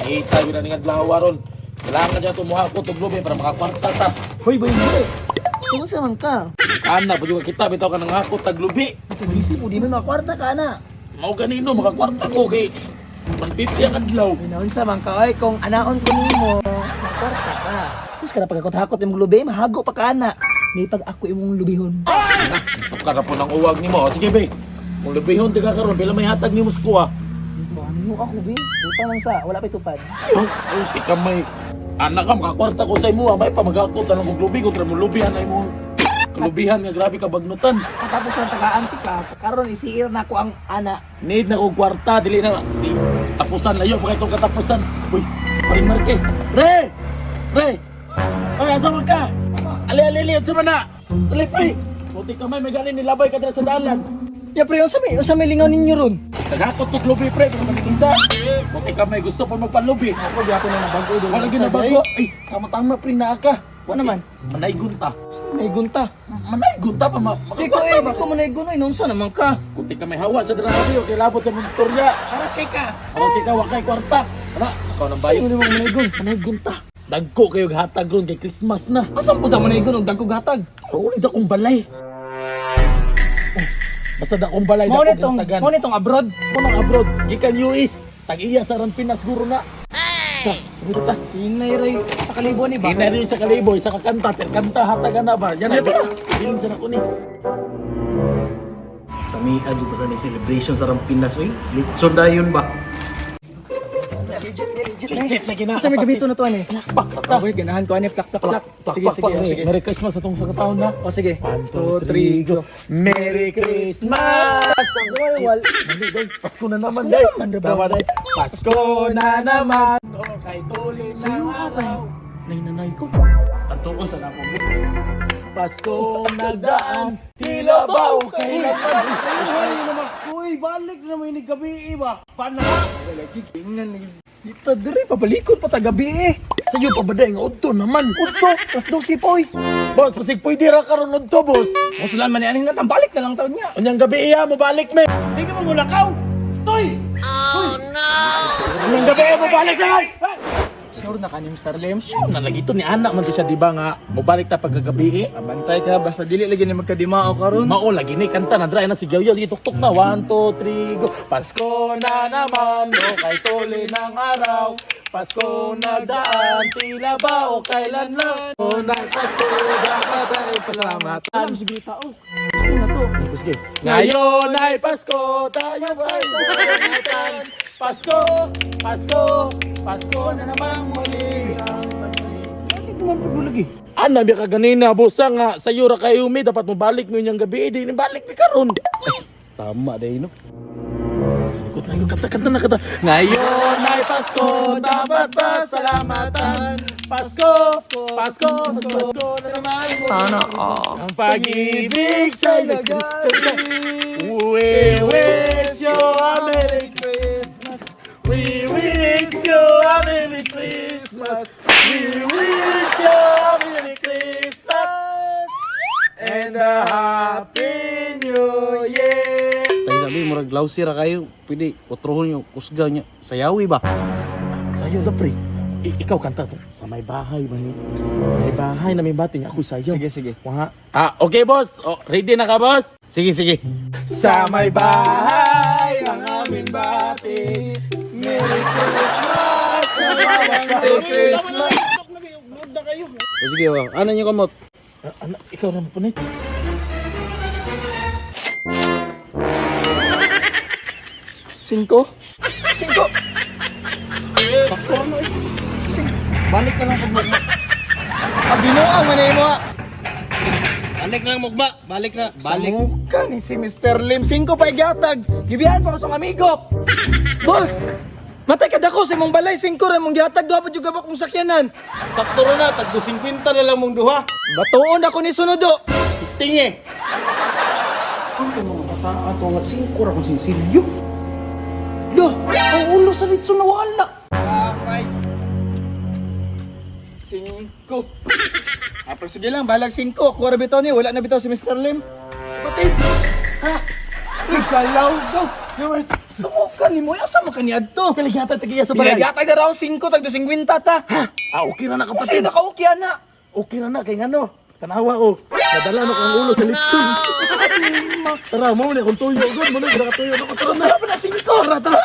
Kita yun na nga dlawa ron. Kailangan niya tumuha ko itong lubi para makakwarta ta. Hoy, boy, tungkol sa man ka. Ana, pa juga kita, bitaw ka ng ako taglubi. Busy po, di na makwarta ka na. Mau ganino, makakwarta ko kay manpipsi ang adlaw. Ginaon sa man ka, oy, kung anaon ko nimo, makwarta ka. Sus ka na pagkakot-hakot imong lubi, mahago pa ka na. May pag ako imong lubihon. Kada po ng uwag ni mo. Sige, be. Kung lubihon ti ka karon, bila may hatag ni mo sa kuha. Ano mo ako, be? Puta lang sa, wala pa itupad. Ay, tika may anak ka, makakwarta ko sa imo. May pamagakot, anong kong lubi ko, mo lubihan na imo. Kalubihan nga, grabe ka bagnutan. Tapos ang taga-anti ka, karon isiir na ko ang ana. Need na kong kwarta, dili na. Di, tapusan layo, pa itong katapusan. Uy, paring marke. Re! Re! Ay, asa mo ka? Ali-ali-ali, at sa mana? Dali, pre! Buti ka may galing nilabay ka dira sa dalan. Ya, pre, ang sa may lingaw ninyo ron. Tagakot to lubi, pre, kung mag-isa. Buti ka may gusto pa magpalubi. Ako, di ako na nabago. Wala ginabago. Ay, tama-tama, pre, na ka. Ano naman? Manay gunta. May gunta. Manay gunta pa, Di ko eh, di ko manay inunsa naman ka. Kunti ka may hawa sa drabyo, kay labot sa mga istorya. Aras kay ka. Ako si kawa kay kwarta. Ano? Ikaw nang bayo. Ano mo manay gunta? Dagko kayo hatag ron kay Christmas na. Asan po da manay og dagkog hatag? Oo, hindi akong balay. Oh, basta da akong balay, da akong hatagan. Mo nitong abroad. Ako ng abroad, gikan US. Tag-iya sa Pinas guro na. Sabi ta. Inay ray sa kalibo ni ba? Inari sa kaliboy, sa kakanta, per kanta, hatagan na ba? Yan na, bilin sa nako ni. Kami adyo pa sa may celebration sa Rampinas, oy. Litson dayon ba? Legit na gina. Sa may gabito na to ani. Pak, tak. Okay, ganahan ko ani plak. Sige, sige. Merry Christmas atong sa kataon na. O sige. 1, 2, 3, go. Merry Christmas! Wal. Pasko na naman, Pasko day. na naman, diba? Tama, day. Pasko na naman. Kay tuloy na araw. Nay ko. Ang tuon sa nakong Pasko nagdaan. Tila ba o kailanman? Ay, namas kuy, balik na may gabi ba? Paano? Tingnan ni dito dire pabalikod pa ta gabi eh. Sa'yo pa ba day nga udto naman? Udto, tas 12 poy. Boss, pasig pwede ra karon udto, boss. Musulan man ni aning natambalik na lang taon niya. Unyang gabi iya mo balik, me. Di ka mo mulakaw! Toy! Unyang gabi iya mo balik, me. Sure na kanim Mr. Lem. Sure na lagi to ni anak man to siya, di ba nga? Mo balik ta pagkagabi eh. Abantay ka basta dili lagi ni magkadimao karon. Mao lagi ni kanta na dry na si Gawyo sige tuktok na 1 2 3 go. Pasko na naman o kay tuloy ng araw. Pasko na daan tila ba o kailan lang. O nang Pasko dapat ay pasalamatan. Alam sige tao. Gusto na to. Sige. Ngayon ay Pasko tayo ay salamatan. Pasko, Pasko, Pasko na naman muli ang pag-ibig. Bakit naman po lagi? Ana biya ka ganina bosa nga sayo ra kay umi dapat mo balik mo yung gabi di ni balik mi karon. Tama day no. Ikot na yung kanta na kanta. Ngayon ay Pasko dapat pasalamatan. Pasko, Pasko, Pasko na naman mo. Sana Ang pag-ibig sa'y nagkakaroon. We wish you a Merry Christmas. We wish you a Merry Christmas. We wish you a Merry Christmas and a Happy New Year. Tayo sabi, murag glausi ra kayo. Pwede, utrohon yung kusga niya. Sayawi ba? Sa'yo na pre. Ikaw kanta to. Sa may bahay man. May bahay na may bating ako sa'yo. Sige. Wah. Okay boss. Ready na ka boss? Sige, sige. Sa may bahay ang aming bati. Merry Christmas! Merry Christmas! O sige, wa. Ano niyo kamot? Anak, ikaw naman po nito. Cinco. Sakto ano eh. Balik na lang pag mugma. Binuang man mo ha. Balik lang mugba. Balik na. Balik. Ka ni si Mr. Lim. 5 pa igyatag. Gibihan pa ko sa amigo. Boss! Matay ka dako sa imong balay. 5 rin mong gihatag. Dapat yung gabak mong sakyanan. Sakto na, tagdo 50 na lang mong duha. Batuon ako ni Sunodo. Istinge. Ang mga bata ato nga 5 ra kung sinsilyo. Lo, ang ulo sa litson na wala. Right. 5. Pero sige lang, balag 5. Kuwara bitaw ni, wala na bitaw si Mr. Lim. Kapatid! Ha? Ikalaw daw! Sumukan ni mo, asa mo kaniad to? Piligatan sa giya sa balay. Pinagata na raw 5 tag 50 ta. Ha? Okay na na Kasi kapatid. nakaukya na. Okay na na, kay ano. Tanawa o. Nadala na kang ulo sa lechon. Tara, mo na kung tuyo. Good mo na, tuyo na. Tara na. Wala pa na 5. Tara, tara.